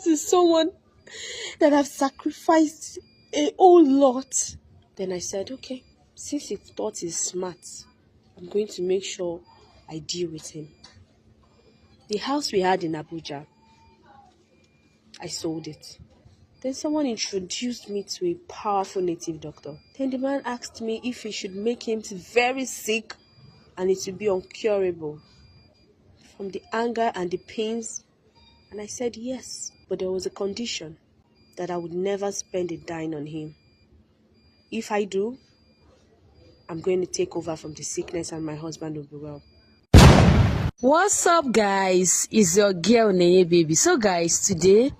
is someone that I've sacrificed a whole lot. Then I said, okay, since he thought he's smart, I'm going to make sure I deal with him. The house we had in Abuja, I sold it. Then someone introduced me to a powerful native doctor. Then the man asked me if he should make him very sick and it would be incurable from the anger and the pains. And I said yes, but there was a condition that I would never spend a dime on him. If I do, I'm going to take over from the sickness and my husband will be well. What's up, guys? It's your girl Neye Baby. So guys, today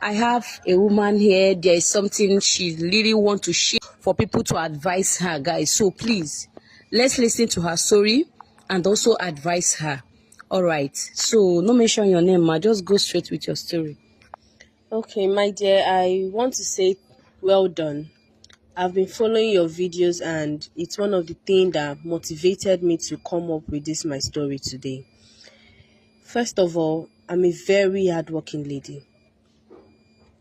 I have a woman here. There is something she really want to share for people to advise her, guys. So please, let's listen to her story and also advise her. All right, so no mention your name, ma. Just go straight with your story. Okay, my dear, I want to say well done. I've been following your videos and it's one of the things that motivated me to come up with this my story today. First of all, I'm a very hardworking lady.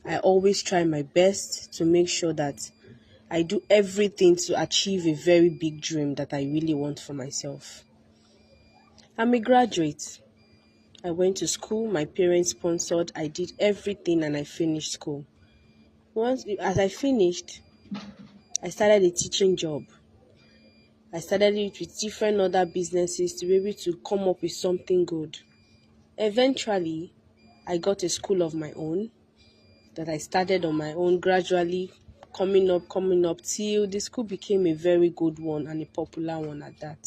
I always try my best to make sure that I do everything to achieve a very big dream that I really want for myself. I'm a graduate. I went to school, my parents sponsored, I did everything and I finished school. As I finished, I started a teaching job. I started it with different other businesses to be able to come up with something good. Eventually, I got a school of my own that I started on my own, gradually coming up till the school became a very good one and a popular one at that.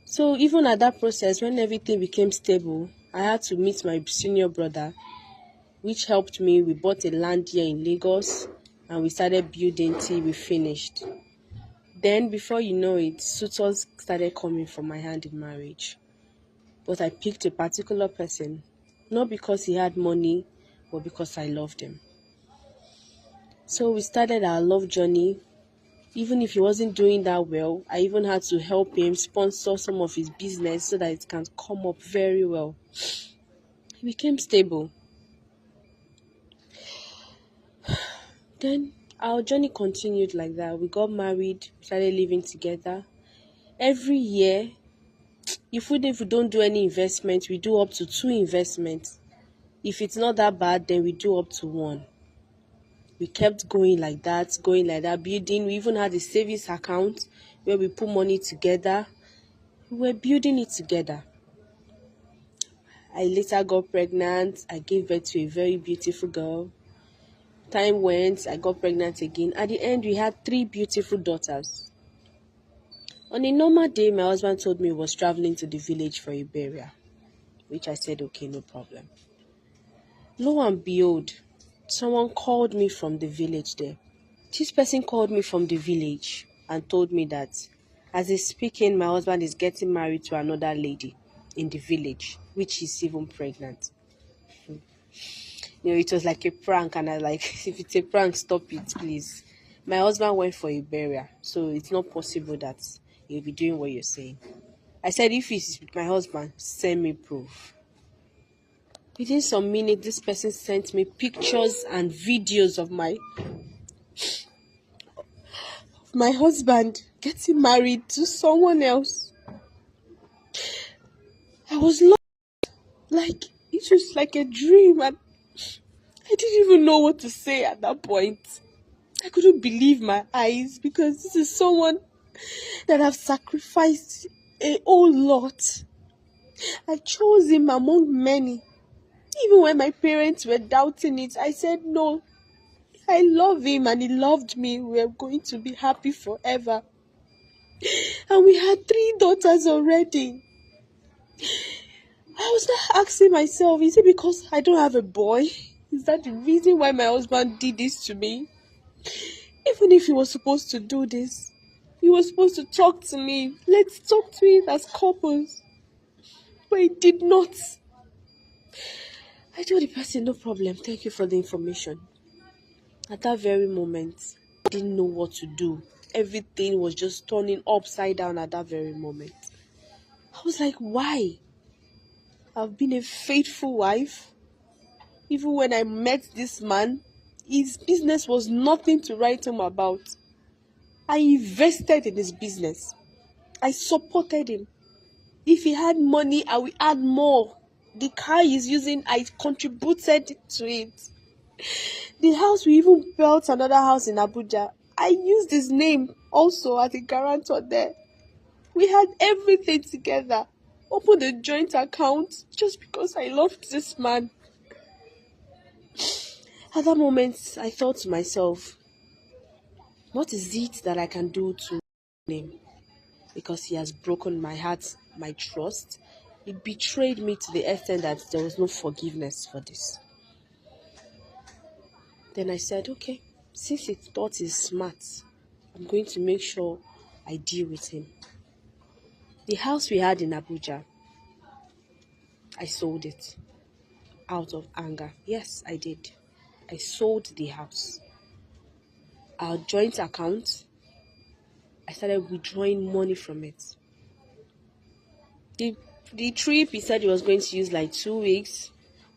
So even at that process, when everything became stable, I had to meet my senior brother, which helped me. We bought a land here in Lagos and we started building till we finished. Then before you know it, suitors started coming for my hand in marriage. But I picked a particular person, not because he had money, but because I loved him. So we started our love journey. Even if he wasn't doing that well, I even had to help him sponsor some of his business so that it can come up very well. He became stable. Then our journey continued like that. We got married, started living together. Every year, if we don't do any investment, we do up to 2 investments. If it's not that bad, then we do up to 1. We kept going like that, building. We even had a savings account where we put money together. We were building it together. I later got pregnant. I gave birth to a very beautiful girl. Time went, I got pregnant again. At the end, we had 3 beautiful daughters. On a normal day, my husband told me he was traveling to the village for a burial, which I said, okay, no problem. Lo and behold, someone called me from the village there. This person called me from the village and told me that as he's speaking, my husband is getting married to another lady in the village, which is even pregnant. It was like a prank, and I was like, if it's a prank, stop it, please. My husband went for a burial, so it's not possible that he'll be doing what you're saying. I said, if it's with my husband, send me proof. Within some minutes, this person sent me pictures and videos of my husband getting married to someone else. I was lost. Like, it was like a dream, and I didn't even know what to say at that point. I couldn't believe my eyes because this is someone that I've sacrificed a whole lot. I chose him among many. Even when my parents were doubting it, I said, no, I love him and he loved me. We are going to be happy forever. And we had 3 daughters already. I was not asking myself, is it because I don't have a boy? Is that the reason why my husband did this to me? Even if he was supposed to do this, he was supposed to talk to me. Let's talk to it as couples. But he did not. I told the person, no problem, thank you for the information. At that very moment, I didn't know what to do. Everything was just turning upside down at that very moment. I was like, why? I've been a faithful wife. Even when I met this man, his business was nothing to write home about. I invested in his business. I supported him. If he had money, I will add more. The car he's using, I contributed to it. The house, we even built another house in Abuja. I used his name also as a guarantor there. We had everything together. Opened a joint account just because I loved this man. At that moment, I thought to myself, what is it that I can do to him? Because he has broken my heart, my trust. He betrayed me to the extent that there was no forgiveness for this. Then I said, okay, since he thought he's smart, I'm going to make sure I deal with him. The house we had in Abuja, I sold it out of anger. Yes, I did. I sold the house. Our joint account, I started withdrawing money from it. The trip, he said he was going to use like 2 weeks.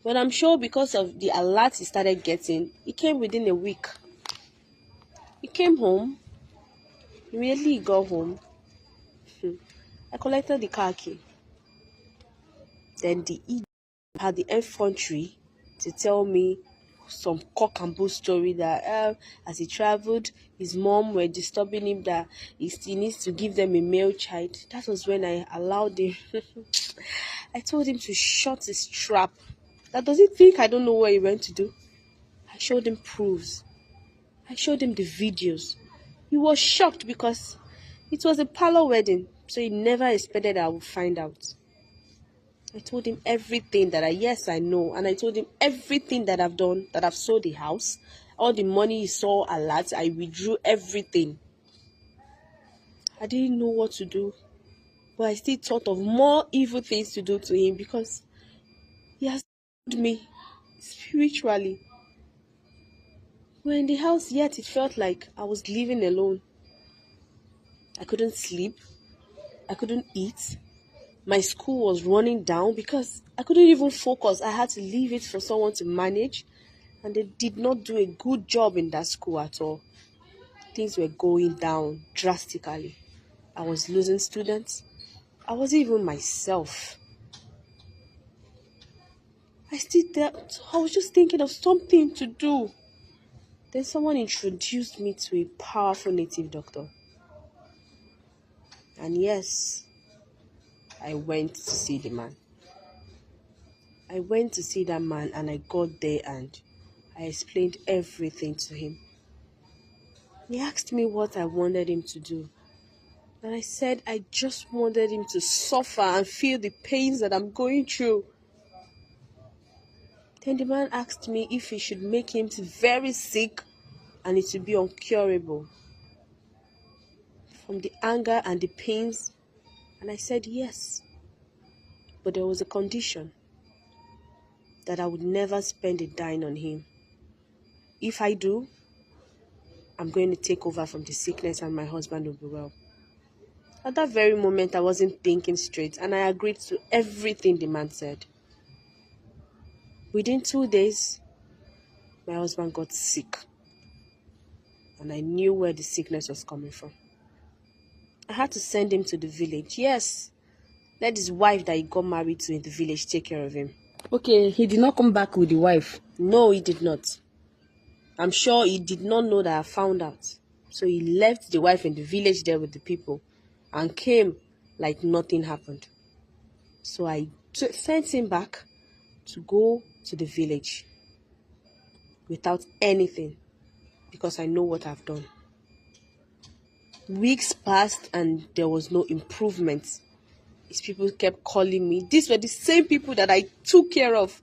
But I'm sure because of the alert he started getting, it came within a week. He came home. Immediately he got home, I collected the car key. Then the idiot had the infantry to tell me some cock and bull story that as he traveled, his mom were disturbing him that he needs to give them a male child. That was when I allowed him. I told him to shut his trap. That does he think I don't know what he went to do? I showed him proofs. I showed him the videos. He was shocked because it was a parlor wedding, so he never expected I would find out. I told him everything that I know, and I told him everything that I've done, that I've sold the house, all the money he saw a lot, I withdrew everything. I didn't know what to do, but I still thought of more evil things to do to him because he has told me spiritually. We're in the house, yet it felt like I was living alone. I couldn't sleep. I couldn't eat. My school was running down because I couldn't even focus. I had to leave it for someone to manage, and they did not do a good job in that school at all. Things were going down drastically. I was losing students. I wasn't even myself. I was just thinking of something to do. Then someone introduced me to a powerful native doctor. And yes, I went to see the man. I went to see that man and I got there and I explained everything to him. He asked me what I wanted him to do. And I said I just wanted him to suffer and feel the pains that I'm going through. Then the man asked me if he should make him very sick and it would be incurable from the anger and the pains. And I said yes. But there was a condition that I would never spend a dime on him. If I do, I'm going to take over from the sickness and my husband will be well. At that very moment, I wasn't thinking straight and I agreed to everything the man said. Within 2 days, my husband got sick and I knew where the sickness was coming from. I had to send him to the village. Yes, let his wife that he got married to in the village take care of him. Okay, he did not come back with the wife. No, he did not. I'm sure he did not know that I found out. So he left the wife in the village there with the people and came like nothing happened. So I sent him back to go to the village without anything because I know what I've done. Weeks passed and there was no improvement. His people kept calling me. These were the same people that I took care of.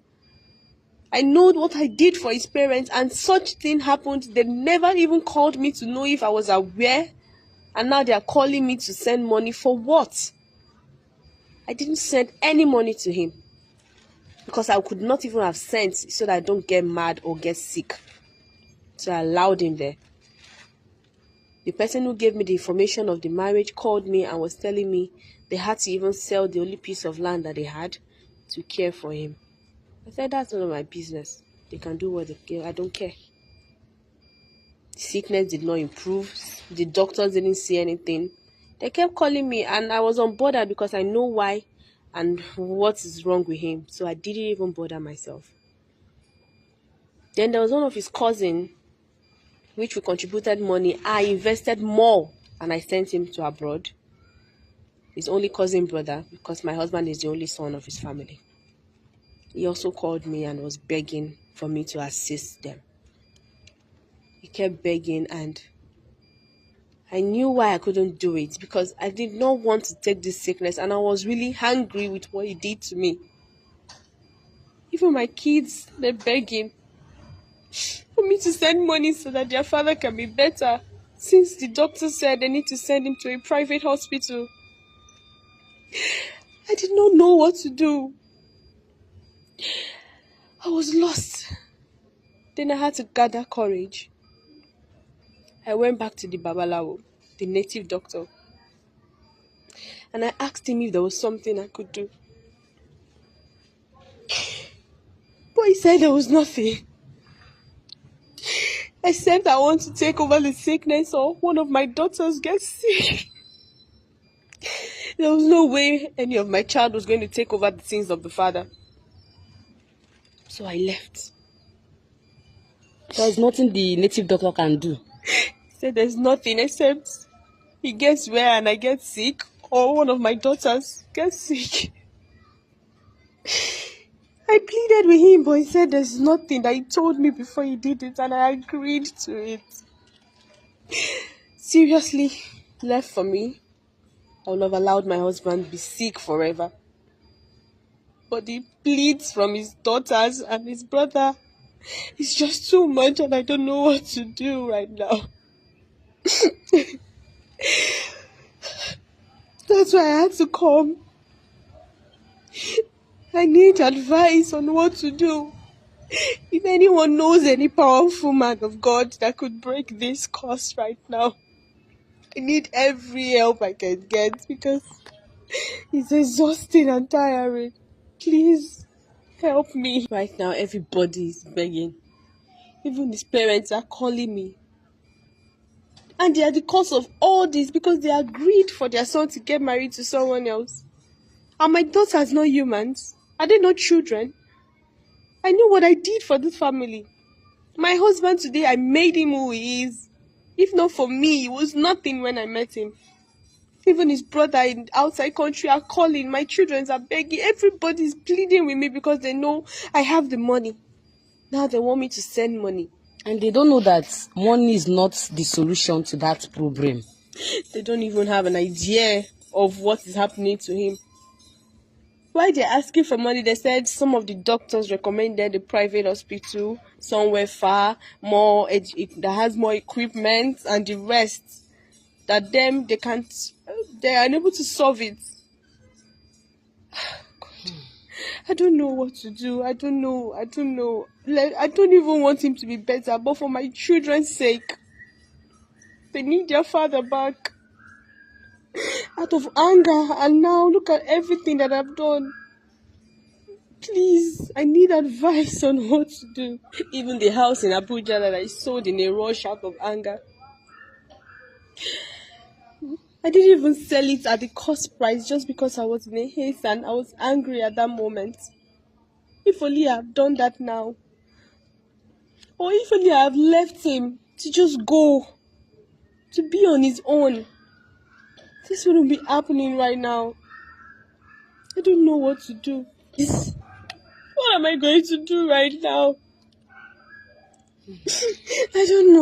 I know what I did for his parents and such thing happened. They never even called me to know if I was aware. And now they are calling me to send money for what? I didn't send any money to him because I could not even have sent so that I don't get mad or get sick. So I allowed him there. The person who gave me the information of the marriage called me and was telling me they had to even sell the only piece of land that they had to care for him. I said, that's none of my business. They can do what they care. I don't care. The sickness did not improve. The doctors didn't see anything. They kept calling me, and I was unbothered because I know why and what is wrong with him. So I didn't even bother myself. Then there was one of his cousin, which we contributed money. I invested more and I sent him to abroad. His only cousin brother, because my husband is the only son of his family. He also called me and was begging for me to assist them. He kept begging, and I knew why I couldn't do it, because I did not want to take this sickness, and I was really angry with what he did to me. Even my kids, they're begging for me to send money so that their father can be better, since the doctor said they need to send him to a private hospital. I did not know what to do. I was lost. Then I had to gather courage. I went back to the Babalawo, the native doctor, and I asked him if there was something I could do. But he said there was nothing. Except I want to take over the sickness or one of my daughters gets sick. There was no way any of my child was going to take over the sins of the father. So I left. There's nothing the native doctor can do. He said there's nothing except he gets well and I get sick, or one of my daughters gets sick. I pleaded with him, but he said there's nothing, that he told me before he did it, and I agreed to it. Seriously, left for me, I would have allowed my husband be sick forever. But the pleads from his daughters and his brother is just too much, and I don't know what to do right now. That's why I had to come. I need advice on what to do. If anyone knows any powerful man of God that could break this curse right now, I need every help I can get, because it's exhausting and tiring. Please help me. Right now, everybody is begging. Even his parents are calling me. And they are the cause of all this, because they agreed for their son to get married to someone else. And my daughters are not humans. Are they not children? I know what I did for this family. My husband today, I made him who he is. If not for me, he was nothing when I met him. Even his brother in outside country are calling. My children are begging. Everybody's pleading with me because they know I have the money. Now they want me to send money. And they don't know that money is not the solution to that problem. They don't even have an idea of what is happening to him. Why they're asking for money, they said some of the doctors recommended a private hospital somewhere far, that has more equipment, and the rest, that they are unable to solve it. I don't know what to do. I don't know. I don't even want him to be better, but for my children's sake, they need their father back. Out of anger, and now look at everything that I've done. Please, I need advice on what to do. Even the house in Abuja that I sold in a rush out of anger, I didn't even sell it at the cost price just because I was in a haste and I was angry at that moment. If only I have done that now. Or if only I have left him to just go, to be on his own. This wouldn't be happening right now. I don't know what to do. What am I going to do right now? I don't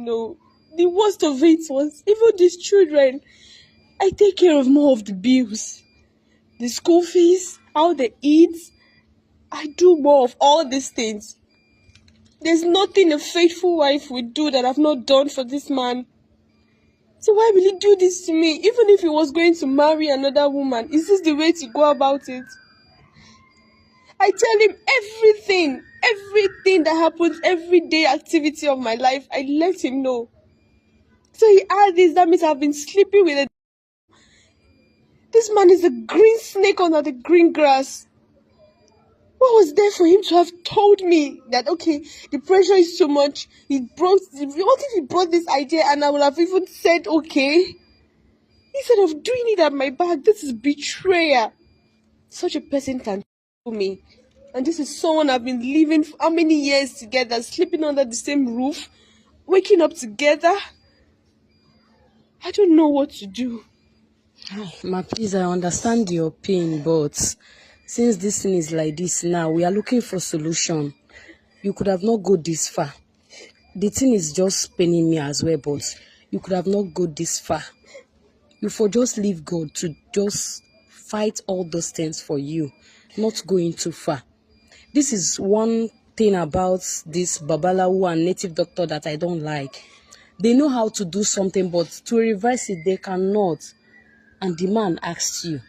know. The worst of it was, even these children, I take care of more of the bills. The school fees, how they eat. I do more of all these things. There's nothing a faithful wife would do that I've not done for this man. So why will he do this to me? Even if he was going to marry another woman, is this the way to go about it? I tell him everything that happens, everyday activity of my life, I let him know. So he had this, that means I've been sleeping with this man is a green snake under the green grass. What was there for him to have told me that, okay, the pressure is too much? What if he brought this idea and I would have even said, okay? Instead of doing it at my back, this is betrayal. Such a person can kill me. And this is someone I've been living for how many years together, sleeping under the same roof, waking up together. I don't know what to do. Ma, please, I understand your pain, but since this thing is like this now, we are looking for solution. You could have not go this far. The thing is just paining me as well, but you could have not go this far. You for just leave God to just fight all those things for you, not going too far. This is one thing about this Babalawo and native doctor that I don't like. They know how to do something, but to reverse it, they cannot. And the man asks you.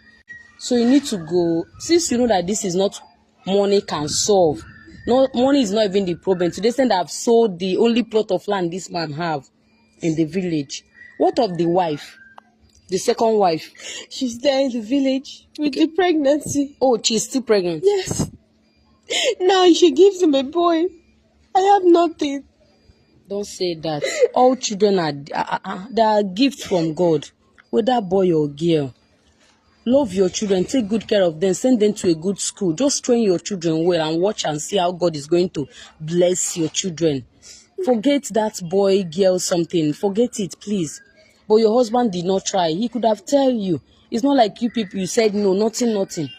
So you need to go, since you know that this is not money can solve. No, money is not even the problem. To the extent that I've sold the only plot of land this man have in the village. What of the wife? The second wife? She's there in the village with the pregnancy. Oh, she's still pregnant? Yes. Now she gives him a boy. I have nothing. Don't say that. All children are gifts from God, whether boy or girl. Love your children, take good care of them, send them to a good school. Just train your children well and watch and see how God is going to bless your children. Forget that boy, girl, something. Forget it, please. But your husband did not try. He could have tell you. It's not like you people, you said no, nothing.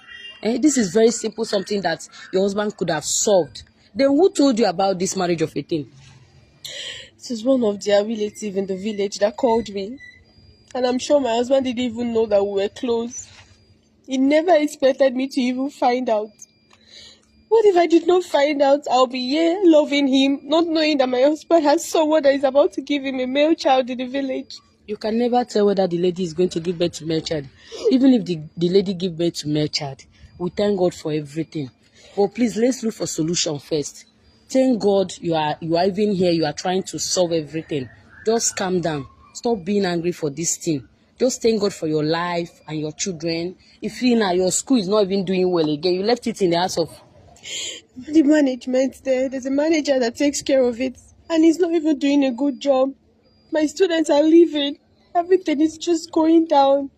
This is very simple, something that your husband could have solved. Then who told you about this marriage of a thing? It was one of their relatives in the village that called me. And I'm sure my husband didn't even know that we were close. He never expected me to even find out. What if I did not find out? I'll be here loving him, not knowing that my husband has someone that is about to give him a male child in the village. You can never tell whether the lady is going to give birth to male child. Even if the lady give birth to male child, we thank God for everything. But please, let's look for solution first. Thank God you are even here. You are trying to solve everything. Just calm down. Stop being angry for this thing. Just thank God for your life and your children. If you know your school is not even doing well again, you left it in the hands of the management there. There's a manager that takes care of it, and he's not even doing a good job. My students are leaving. Everything is just going down.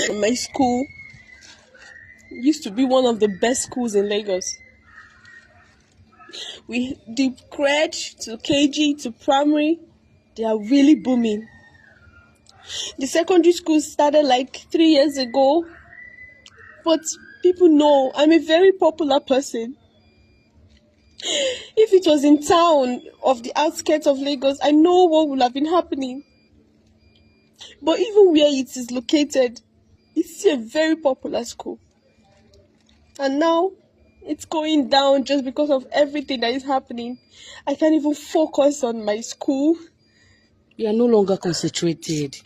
My school used to be one of the best schools in Lagos. The crèche to KG to primary, they are really booming. The secondary school started like 3 years ago, but people know I'm a very popular person. If it was in town of the outskirts of Lagos, I know what would have been happening. But even where it is located, it's a very popular school. And now it's going down just because of everything that is happening. I can't even focus on my school. You are no longer concentrated.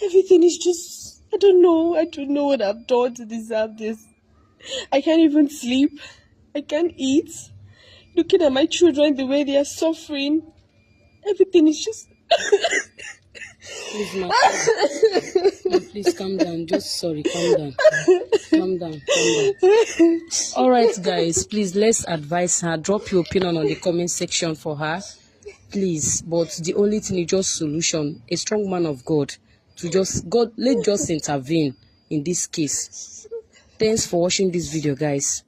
Everything is just, I don't know what I've done to deserve this. I can't even sleep. I can't eat. Looking at my children, the way they are suffering, everything is just... Please, ma, please calm down. Calm down. Calm down. All right, guys, please, let's advise her. Drop your opinion on the comment section for her, please. But the only thing is just solution. A strong man of God let just intervene in this case. Thanks for watching this video, guys.